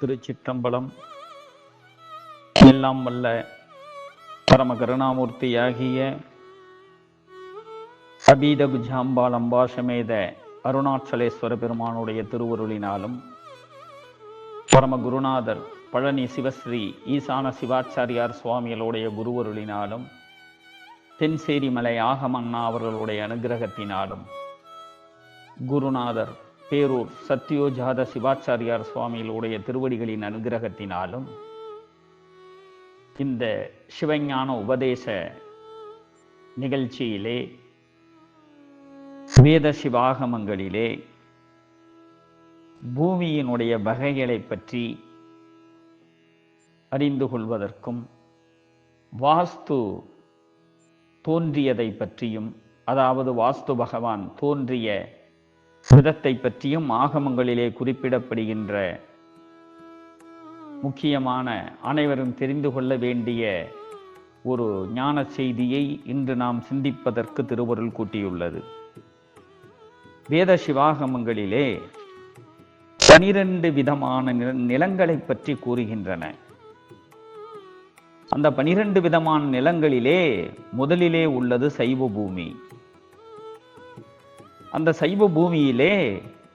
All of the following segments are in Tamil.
திருச்சிற்றம்பலம். எல்லாம் வல்ல பரம கருணாமூர்த்தியாகிய அபீதபுஜாம்பாள் அம்பாசமேத அருணாச்சலேஸ்வர பெருமானுடைய திருவருளினாலும் பரம குருநாதர் பழனி சிவஸ்ரீ ஈசான சிவாச்சாரியார் சுவாமிகளுடைய குருவருளினாலும் தென்சேரிமலை ஆகமண்ணா அவர்களுடைய அனுகிரகத்தினாலும் குருநாதர் பேரூர் சத்யோஜாத சிவாச்சாரியார் சுவாமிகளுடைய திருவடிகளின் அனுகிரகத்தினாலும் இந்த சிவஞான உபதேச நிகழ்ச்சியிலே வேத சிவாகமங்களிலே பூமியினுடைய வகைகளை பற்றி அறிந்து கொள்வதற்கும் வாஸ்து தோன்றியதை பற்றியும், அதாவது வாஸ்து பகவான் தோன்றிய விதத்தை பற்றியும் ஆகமங்களிலே குறிப்பிடப்படுகின்ற முக்கியமான அனைவரும் தெரிந்து கொள்ள வேண்டிய ஒரு ஞான செய்தியை இன்று நாம் சிந்திப்பதற்கு திருவருள் கூட்டியுள்ளது. வேத சிவாகமங்களிலே 12 விதமான நிலங்களை பற்றி கூறுகின்றன. அந்த 12 விதமான நிலங்களிலே முதலிலே உள்ளது சைவ பூமி. அந்த சைவ பூமியிலே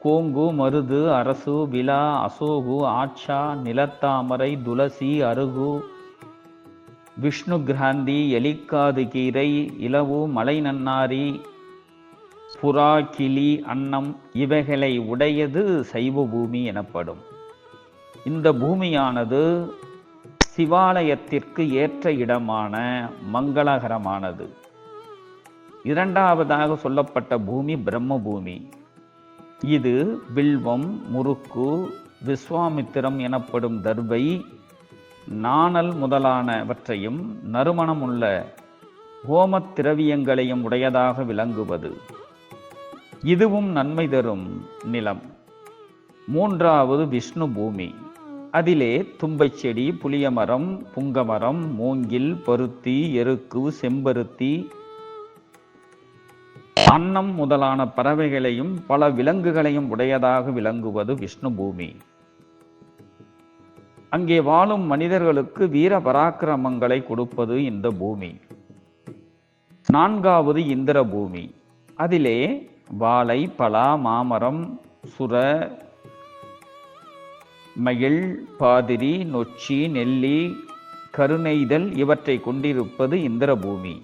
கோங்கு, மருது, அரசு, விலா, அசோகு, ஆட்சா, நிலத்தாமரை, துளசி, அருகு, விஷ்ணு கிராந்தி, எலிக்காது கீரை, இலவு, மலை நன்னாரி, புறா, கிளி, அன்னம் இவைகளை உடையது சைவ பூமி எனப்படும். இந்த பூமியானது சிவாலயத்திற்கு ஏற்ற இடமான மங்களகரமானது. இரண்டாவதாக சொல்லப்பட்ட பூமி பிரம்ம பூமி. இது வில்வம், முறுக்கு, விஸ்வாமித்திரம் எனப்படும் தர்பை, நாணல் முதலானவற்றையும் நறுமணமுள்ள ஹோமத் திரவியங்களையும் உடையதாக விளங்குவது. இதுவும் நன்மை தரும் நிலம். மூன்றாவது விஷ்ணு பூமி. அதிலே தும்பை செடி, புளியமரம், புங்கமரம், மூங்கில், பருத்தி, எருக்கு, செம்பருத்தி, அன்னம் முதலான பறவைகளையும் பல விலங்குகளையும் உடையதாக விளங்குவது விஷ்ணு பூமி. அங்கே வாழும் மனிதர்களுக்கு வீர பராக்கிரமங்களை கொடுப்பது இந்த பூமி. நான்காவது இந்திர பூமி. அதிலே வாழை, பலா, மாமரம், சுர, மயில், பாதிரி, நொச்சி, நெல்லி, கருநெய்தல் இவற்றை கொண்டிருப்பது இந்திர பூமி.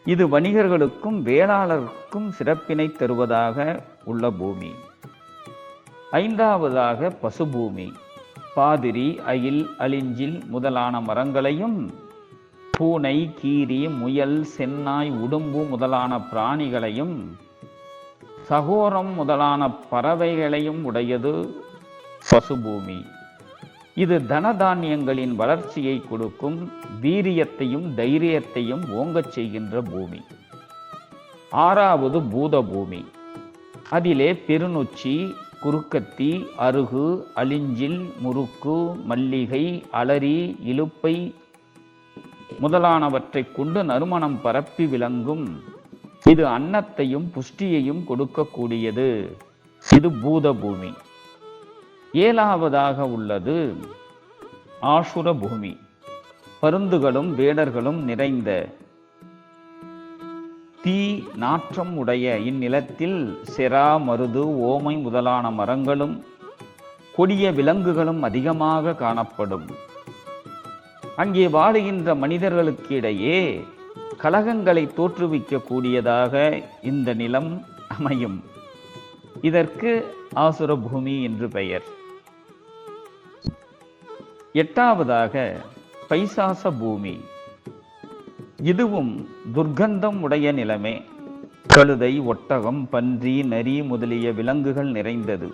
இது வணிகர்களுக்கும் வேளாளருக்கும் சிறப்பினை தருவதாக உள்ள பூமி. ஐந்தாவதாக பசுபூமி. பாதிரி, அயில், அலிஞ்சில் முதலான மரங்களையும் பூனை, கீரி, முயல், சென்னாய், உடும்பு முதலான பிராணிகளையும் சகோரம் முதலான பறவைகளையும் உடையது பசுபூமி. இது தனதானியங்களின் வளர்ச்சியை கொடுக்கும், வீரியத்தையும் தைரியத்தையும் ஓங்கச் செய்கின்ற பூமி. ஆறாவது பூத பூமி. அதிலே பெருநொச்சி, குறுக்கத்தி, அருகு, அலிஞ்சில், முறுக்கு, மல்லிகை, அலரி, இலுப்பை முதலானவற்றை கொண்டு நறுமணம் பரப்பி விளங்கும். இது அன்னத்தையும் புஷ்டியையும் கொடுக்கக்கூடியது. இது பூத பூமி. ஏழாவதாக உள்ளது ஆசுர பூமி. பருந்துகளும் வேடர்களும் நிறைந்த தீ நாற்றம் உடைய இந்நிலத்தில் செரா, மருது, ஓமை முதலான மரங்களும் கொடிய விலங்குகளும் அதிகமாக காணப்படும். அங்கே வாழுகின்ற மனிதர்களுக்கு இடையே கலகங்களை தோற்றுவிக்கக்கூடியதாக இந்த நிலம் அமையும். இதற்கு ஆசுர பூமி என்று பெயர். எட்டாவதாக பைசாச பூமி. இதுவும் துர்க்கந்தம் உடைய நிலமே. கழுதை, ஒட்டகம், பன்றி, நரி முதலிய விலங்குகள் நிறைந்தது.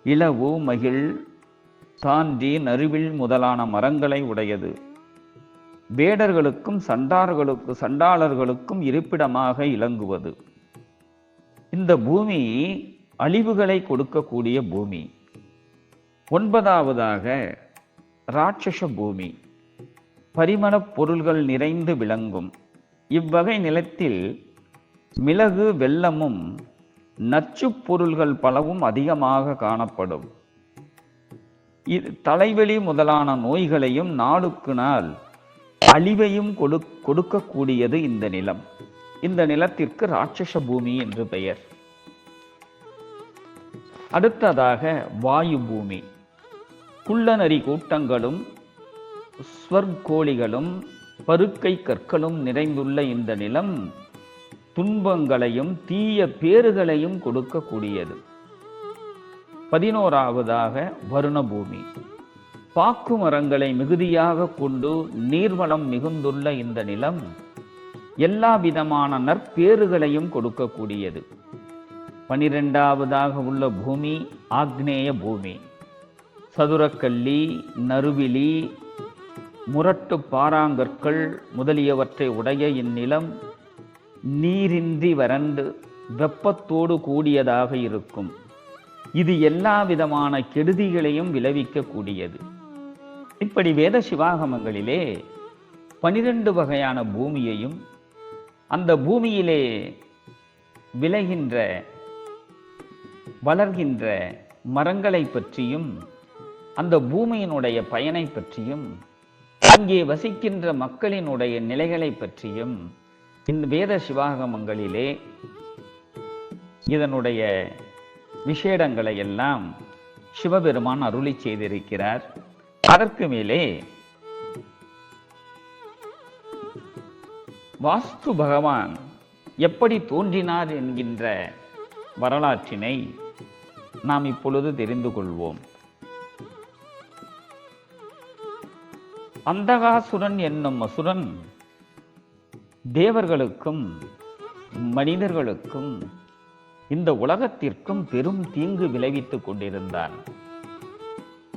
இலவு, மகிழ், சான்றி, நறுவில் முதலான மரங்களை உடையது. வேடர்களுக்கும் சண்டாளர்களுக்கும் இருப்பிடமாக இலங்குவது. இந்த பூமி அழிவுகளை கொடுக்கக்கூடிய பூமி. ஒன்பதாவதாக ராட்சச பூமி. பரிமளப் பொருள்கள் நிறைந்து விளங்கும். இவ்வகை நிலத்தில் மிளகு, வெல்லமும் நச்சுப் பொருள்கள் பலவும் அதிகமாக காணப்படும். தலைவலி முதலான நோய்களையும் நாளுக்கு நாள் அழிவையும் கொடுக்கக்கூடியது இந்த நிலம். இந்த நிலத்திற்கு ராட்சச பூமி என்று பெயர். அடுத்ததாக வாயு பூமி. குள்ளநரி கூட்டங்களும் ஸ்வர்கோழிகளும் பருக்கை கற்களும் நிறைந்துள்ள இந்த நிலம் துன்பங்களையும் தீய பேறுகளையும் கொடுக்கக்கூடியது. 11ஆவதாக வருண பூமி. பாக்கு மரங்களை மிகுதியாக கொண்டு நீர்வளம் மிகுந்துள்ள இந்த நிலம் எல்லா விதமான நற்பேறுகளையும் கொடுக்கக்கூடியது. 12ஆவதாக உள்ள பூமி ஆக்னேய பூமி. சதுரக்கல்லி, நறுவிலி, முரட்டு பாறாங்கற்கள் முதலியவற்றை உடைய இந்நிலம் நீரின்றி வறண்டு வெப்பத்தோடு கூடியதாக இருக்கும். இது எல்லா விதமான கெடுதிகளையும் விளைவிக்கக்கூடியது. இப்படி வேத சிவாகமங்களிலே 12 வகையான பூமியையும் அந்த பூமியிலே விளைகின்ற வளர்கின்ற மரங்களை பற்றியும் அந்த பூமியினுடைய பயனை பற்றியும் அங்கே வசிக்கின்ற மக்களினுடைய நிலைகளை பற்றியும் இந்த வேத சிவாகமங்களிலே இதனுடைய விசேடங்களை எல்லாம் சிவபெருமான் அருளி செய்திருக்கிறார். அதற்கு மேலே வாஸ்து பகவான் எப்படி தோன்றினார் என்கின்ற வரலாற்றினை நாம் இப்பொழுது தெரிந்து கொள்வோம். அந்தகாசுரன் என்னும் அசுரன் தேவர்களுக்கும் மனிதர்களுக்கும் இந்த உலகத்திற்கும் பெரும் தீங்கு விளைவித்துக் கொண்டிருந்தான்.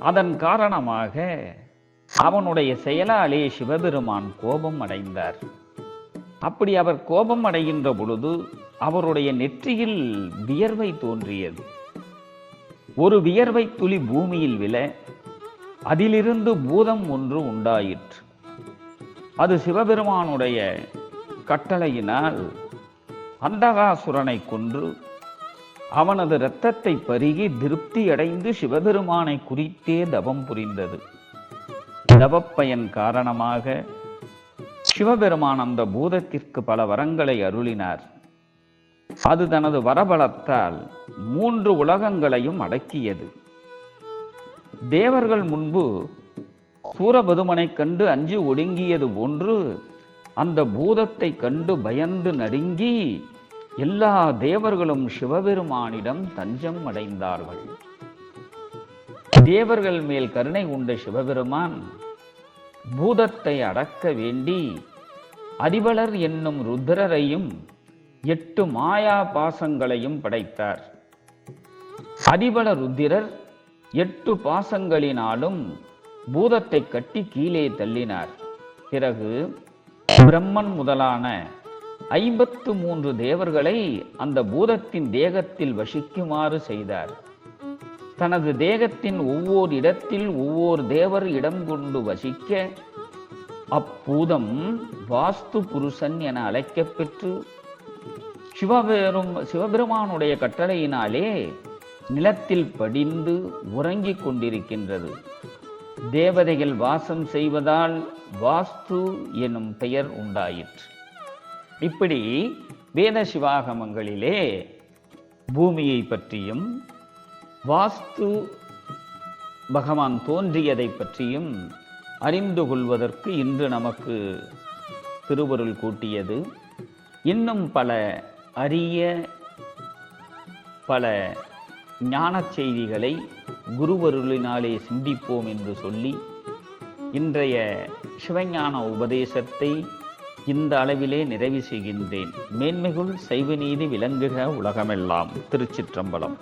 அதன் காரணமாக அவனுடைய செயலாலே சிவபெருமான் கோபம் அடைந்தார். அப்படி அவர் கோபம் அடைகின்ற பொழுது அவருடைய நெற்றியில் வியர்வை தோன்றியது. ஒரு வியர்வை துளி பூமியில் விழ அதிலிருந்து பூதம் ஒன்று உண்டாயிற்று. அது சிவபெருமானுடைய கட்டளையினால் அந்தகாசுரனை கொன்று அவனது இரத்தத்தை பருகி திருப்தி அடைந்து சிவபெருமானை குறித்தே தவம் புரிந்தது. தவப்பயன் காரணமாக சிவபெருமான் அந்த பூதத்திற்கு பல வரங்களை அருளினார். அது தனது வரபலத்தால் 3 உலகங்களையும் அடக்கியது. தேவர்கள் முன்பு சூரபதுமனை கண்டு அஞ்சு ஒடுங்கியது போன்று அந்த பூதத்தை கண்டு பயந்து நடுங்கி எல்லா தேவர்களும் சிவபெருமானிடம் தஞ்சம் அடைந்தார்கள். தேவர்கள் மேல் கருணை கொண்ட சிவபெருமான் பூதத்தை அடக்க வேண்டி அதிபலர் என்னும் ருத்ரரையும் 8 மாயா பாசங்களையும் படைத்தார். அதிபல ருத்திரர் 8 பாசங்களினாலும் பூதத்தை கட்டி கீழே தள்ளினார். பிறகு பிரம்மன் முதலான 53 தேவர்களை அந்த பூதத்தின் தேகத்தில் வசிக்குமாறு செய்தார். தனது தேகத்தின் ஒவ்வொரு இடத்தில் ஒவ்வொரு தேவர் இடம் கொண்டு வசிக்க அப்பூதம் வாஸ்து புருஷன் என அழைக்கப்பெற்று சிவபெருமானுடைய கட்டளையினாலே நிலத்தில் படிந்து உறங்கிக் கொண்டிருக்கின்றது. தேவதைகள் வாசம் செய்வதால் வாஸ்து எனும் பெயர் உண்டாயிற்று. இப்படி வேத சிவாகமங்களிலே பூமியை பற்றியும் வாஸ்து பகவான் தோன்றியதை பற்றியும் அறிந்து கொள்வதற்கு இன்று நமக்கு திருவருள் கூட்டியது. இன்னும் பல அரிய பல ஞான செய்திகளை குருவருளினாலே சிந்திப்போம் என்று சொல்லி இன்றைய சிவஞான உபதேசத்தை இந்த அளவிலே நிறைவு செய்கின்றேன். மேன்மைகுள் சைவநீதி விளங்குக உலகமெல்லாம். திருச்சிற்றம்பலம்.